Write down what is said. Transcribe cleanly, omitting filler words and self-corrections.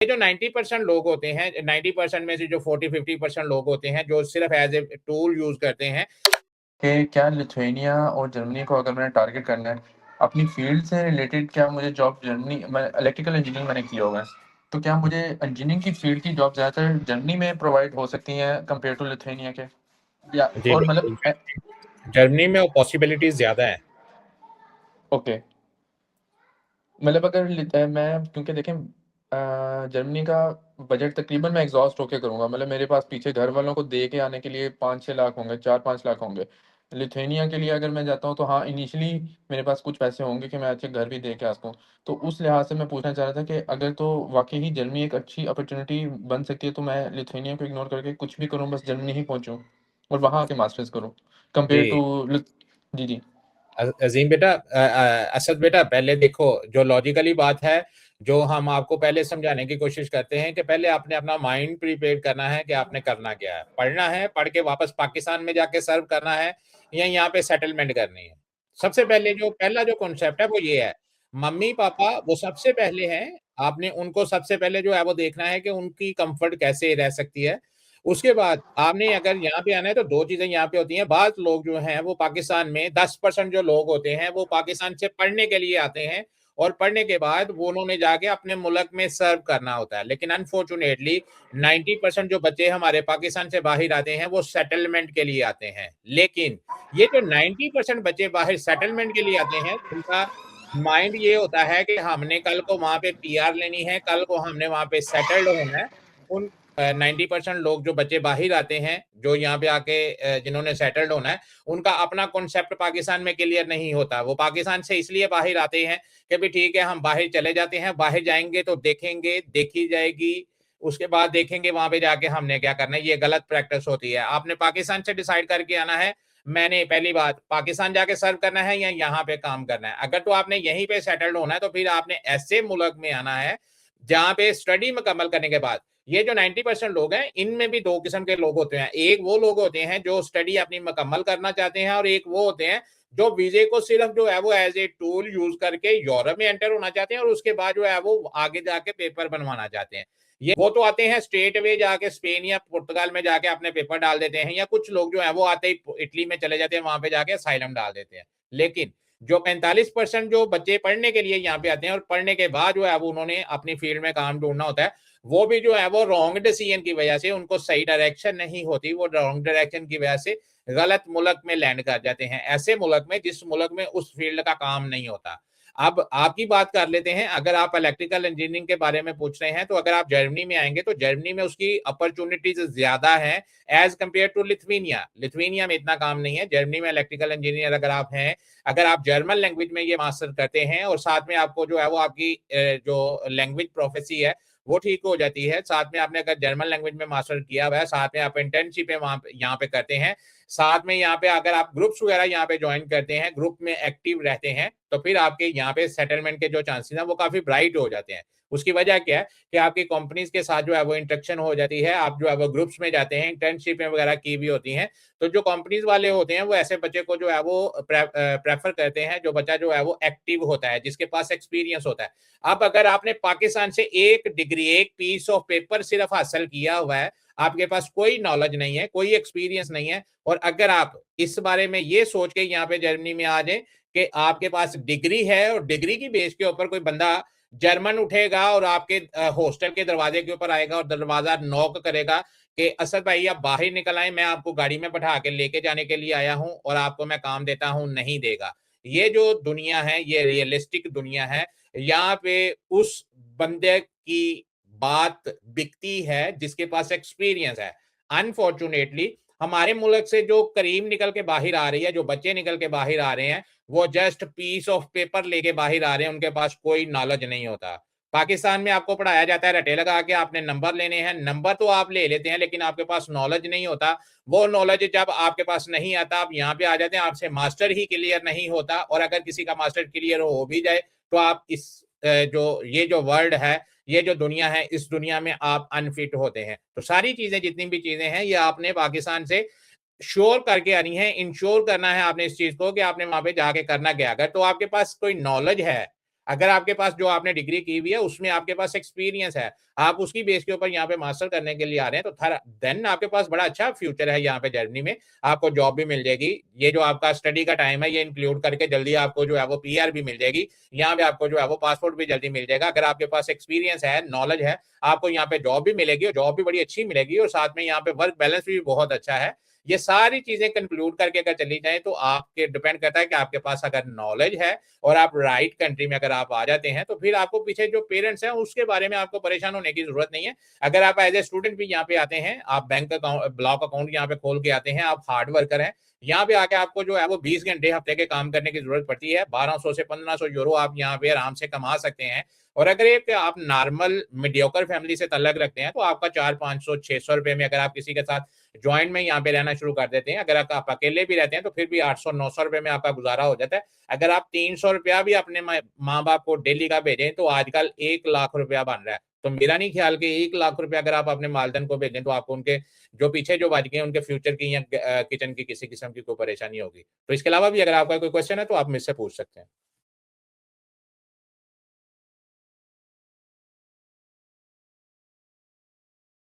ये जो 90% लोग होते हैं, 90% में से जो 40-50% लोग होते हैं जो सिर्फ एज ए टूल यूज करते हैं कि क्या लिथुआनिया और जर्मनी को अगर मैंने टारगेट करना है अपनी फील्ड से रिलेटेड, क्या मुझे जॉब जर्मनी, मैं इलेक्ट्रिकल इंजीनियरिंग मैंने किया हुआ है, तो क्या मुझे इंजीनियरिंग की फील्ड की जॉब ज़्यादातर जर्मनी में प्रोवाइड हो सकती हैं कंपेयर टू लिथुआनिया के, या जी और बिल्कुल, मतलब जर्मनी में पॉसिबिलिटीज ज्यादा है। ओके, मतलब अगर मैं क्योंकि देखें जर्मनी का बजट तकरीबन मैं एग्जॉस्ट होके करूंगा, मतलब मेरे पास पीछे घर वालों को दे के आने के लिए 5-6 लाख होंगे, 4-5 लाख होंगे। लिथुआनिया के लिए अगर मैं जाता हूँ तो हाँ इनिशियली मेरे पास कुछ पैसे होंगे कि मैं अच्छे घर भी दे के आ सकूँ। तो उस लिहाज से मैं पूछना चाह रहा था कि अगर तो वाकई ही जर्मनी एक अच्छी अपॉर्चुनिटी बन सकती है तो मैं लिथुआनिया को इग्नोर करके कुछ भी करूँ, बस जर्मनी ही पहुंचूँ और वहाँ आके मास्टर्स करूँ कंपेयर जी टू। जी जी। अजीम बेटा, असद बेटा, पहले देखो जो लॉजिकली बात है, जो हम आपको पहले समझाने की कोशिश करते हैं कि पहले आपने अपना माइंड प्रिपेयर करना है कि आपने करना क्या है। पढ़ना है, पढ़ के वापस पाकिस्तान में जाके सर्व करना है, या यहाँ पे सेटलमेंट करनी है। सबसे पहले जो पहला जो कॉन्सेप्ट है वो ये है, मम्मी पापा वो सबसे पहले हैं। आपने उनको सबसे पहले जो है वो देखना है कि उनकी कंफर्ट कैसे रह सकती है। उसके बाद आपने अगर यहाँ पे आना है तो दो चीजें यहाँ पे होती हैं। बाद लोग जो हैं वो पाकिस्तान में 10% जो लोग होते हैं वो पाकिस्तान से पढ़ने के लिए आते हैं, और पढ़ने के बाद वो उन्होंने जाके अपने मुल्क में सर्व करना होता है। लेकिन अनफॉर्चुनेटली 90% जो बच्चे हमारे पाकिस्तान से बाहर आते हैं वो सेटलमेंट के लिए आते हैं। लेकिन ये जो 90% बच्चे बाहर सेटलमेंट के लिए आते हैं, उनका माइंड ये होता है कि हमने कल को वहां पे पीआर लेनी है, कल को हमने वहां पे सेटल्ड होना है। उन 90% लोग जो बच्चे बाहर आते हैं, जो यहाँ पे आके जिन्होंने सेटल्ड होना है, उनका अपना कॉन्सेप्ट पाकिस्तान में क्लियर नहीं होता। वो पाकिस्तान से इसलिए बाहर आते हैं कि भी ठीक है हम बाहर चले जाते हैं, बाहर जाएंगे तो देखेंगे, देखी जाएगी, उसके बाद देखेंगे वहां पे जाके हमने क्या करना है। ये गलत प्रैक्टिस होती है। आपने पाकिस्तान से डिसाइड करके आना है, मैंने पहली बात पाकिस्तान जाके सर्व करना है या यहाँ पे काम करना है। अगर तो आपने यहीं पे सेटल्ड होना है तो फिर आपने ऐसे मुल्क में आना है जहां पे स्टडी मुकम्मल करने के बाद, ये जो 90% लोग हैं इनमें भी दो किस्म के लोग होते हैं। एक वो लोग होते हैं जो स्टडी अपनी मुकम्मल करना चाहते हैं, और एक वो होते हैं जो वीजे को सिर्फ जो है वो एज ए टूल यूज करके यूरोप में एंटर होना चाहते हैं, और उसके बाद जो है वो आगे जाके पेपर बनवाना चाहते हैं। ये वो तो आते हैं स्ट्रेट वे जाके स्पेन या पुर्तगाल में जाके अपने पेपर डाल देते हैं, या कुछ लोग जो है वो आते ही इटली में चले जाते हैं, वहां पे जाके असाइलम डाल देते हैं। लेकिन जो 45% जो बच्चे पढ़ने के लिए यहाँ पे आते हैं और पढ़ने के बाद जो है वो उन्होंने अपनी फील्ड में काम ढूंढना होता है, वो भी जो है वो रॉन्ग डिसीजन की वजह से, उनको सही डायरेक्शन नहीं होती, वो रॉन्ग डायरेक्शन की वजह से गलत मुल्क में लैंड कर जाते हैं, ऐसे मुल्क में जिस मुल्क में उस फील्ड का काम नहीं होता। अब आपकी बात कर लेते हैं। अगर आप इलेक्ट्रिकल इंजीनियरिंग के बारे में पूछ रहे हैं तो अगर आप जर्मनी में आएंगे तो जर्मनी में उसकी अपॉर्चुनिटीज ज्यादा है as compare to Lithuania. Lithuania में इतना काम नहीं है। जर्मनी में इलेक्ट्रिकल इंजीनियर अगर आप हैं, अगर आप जर्मन लैंग्वेज में ये मास्टर करते हैं और साथ में आपको जो है वो आपकी जो लैंग्वेज प्रोफेसी है वो ठीक हो जाती है, साथ में आपने अगर जर्मन लैंग्वेज में मास्टर किया हुआ है, साथ में आप इंटर्नशिप वहां यहाँ पे करते हैं, साथ में यहाँ पे अगर आप ग्रुप्स वगैरह यहाँ पे ज्वाइन करते हैं, ग्रुप में एक्टिव रहते हैं, तो फिर आपके यहाँ पे सेटलमेंट के जो चांसेस हैं वो काफी ब्राइट हो जाते हैं। उसकी वजह क्या है कि आपकी कंपनीज के साथ जो है वो इंटरेक्शन हो जाती है, आप जो है वो ग्रुप्स में जाते हैं, इंटर्नशिप वगैरह की भी होती हैं। तो जो कंपनीज वाले होते हैं वो ऐसे बच्चे को जो है वो प्रेफर करते हैं, जो बच्चा जो है वो एक्टिव होता है, जिसके पास एक्सपीरियंस होता है। अब अगर आपने पाकिस्तान से एक डिग्री, एक पीस ऑफ पेपर सिर्फ हासिल किया हुआ है, आपके पास कोई नॉलेज नहीं है, कोई एक्सपीरियंस नहीं है, और अगर आप इस बारे में ये सोच के यहाँ पे जर्मनी में आ जाए कि आपके पास डिग्री है और डिग्री की बेस के ऊपर कोई बंदा जर्मन उठेगा और आपके हॉस्टल के दरवाजे के ऊपर आएगा और दरवाजा नॉक करेगा कि असद भाई आप बाहर निकल आए, मैं आपको गाड़ी में बैठा के लेके जाने के लिए आया हूं और आपको मैं काम देता हूं, नहीं देगा। ये जो दुनिया है ये रियलिस्टिक दुनिया है। यहाँ पे उस बंदे की बात बिकती है जिसके पास एक्सपीरियंस है। अनफॉर्चुनेटली हमारे मुल्क से जो करीम निकल के बाहर आ रही है, जो बच्चे निकल के बाहर आ रहे हैं, वो जस्ट पीस ऑफ पेपर लेके बाहर आ रहे हैं, उनके पास कोई नॉलेज नहीं होता। पाकिस्तान में आपको पढ़ाया जाता है रटे लगा के आपने नंबर लेने हैं, नंबर तो आप ले लेते हैं लेकिन आपके पास नॉलेज नहीं होता। वो नॉलेज जब आपके पास नहीं आता, आप यहाँ पे आ जाते हैं, आपसे मास्टर ही क्लियर नहीं होता, और अगर किसी का मास्टर क्लियर हो भी जाए तो आप इस जो ये जो वर्ल्ड है, ये जो दुनिया है, इस दुनिया में आप अनफिट होते हैं। तो सारी चीजें जितनी भी चीजें हैं ये आपने पाकिस्तान से श्योर करके आनी है, इंश्योर करना है आपने इस चीज को कि आपने वहां पे जाके करना क्या। अगर तो आपके पास कोई नॉलेज है, अगर आपके पास जो आपने डिग्री की हुई है उसमें आपके पास एक्सपीरियंस है, आप उसकी बेस के ऊपर यहाँ पे मास्टर करने के लिए आ रहे हैं, तो देन आपके पास बड़ा अच्छा फ्यूचर है यहाँ पे जर्मनी में, आपको जॉब भी मिल जाएगी। ये जो आपका स्टडी का टाइम है ये इंक्लूड करके जल्दी आपको जो है वो पीआर भी मिल जाएगी, यहाँ पे आपको जो है वो पासपोर्ट भी जल्दी मिल जाएगा। अगर आपके पास एक्सपीरियंस है, नॉलेज है, आपको यहाँ पे जॉब भी मिलेगी और जॉब भी बड़ी अच्छी मिलेगी, और साथ में यहाँ पे वर्क बैलेंस भी बहुत अच्छा है। ये सारी चीजें कंक्लूड करके अगर चली जाए तो आपके डिपेंड करता है कि आपके पास अगर नॉलेज है और आप राइट कंट्री में अगर आप आ जाते हैं, तो फिर आपको पीछे जो पेरेंट्स हैं उसके बारे में आपको परेशान होने की जरूरत नहीं है। अगर आप एज ए स्टूडेंट भी यहाँ पे आते हैं, आप बैंक अकाउंट ब्लॉक अकाउंट यहाँ पे खोल के आते हैं, आप हार्ड वर्कर हैं, यहाँ पे आके आपको जो है वो 20 घंटे हफ्ते के काम करने की जरूरत पड़ती है, 1200 से 1500 यूरो आप यहाँ पे आराम से कमा सकते हैं। और अगर एक आप नॉर्मल मीडियोकर फैमिली से तल्लक रखते हैं तो आपका 400-500-600 रुपए में अगर आप किसी के साथ ज्वाइंट में यहाँ पे रहना शुरू कर देते हैं, अगर आप अकेले भी रहते हैं तो फिर भी 800-900 रुपए में आपका गुजारा हो जाता है। अगर आप 300 रुपया भी अपने माँ बाप को डेली का भेजें तो आजकल 1 लाख रुपया बन रहा है। तो मेरा नहीं ख्याल कि 1 लाख रुपया अगर आप अपने मालदन को भेजें तो आपको उनके जो पीछे जो बच गए उनके फ्यूचर की या किचन की किसी किस्म की कोई परेशानी होगी। तो इसके अलावा भी अगर आपका कोई क्वेश्चन है तो आप मुझसे पूछ सकते हैं।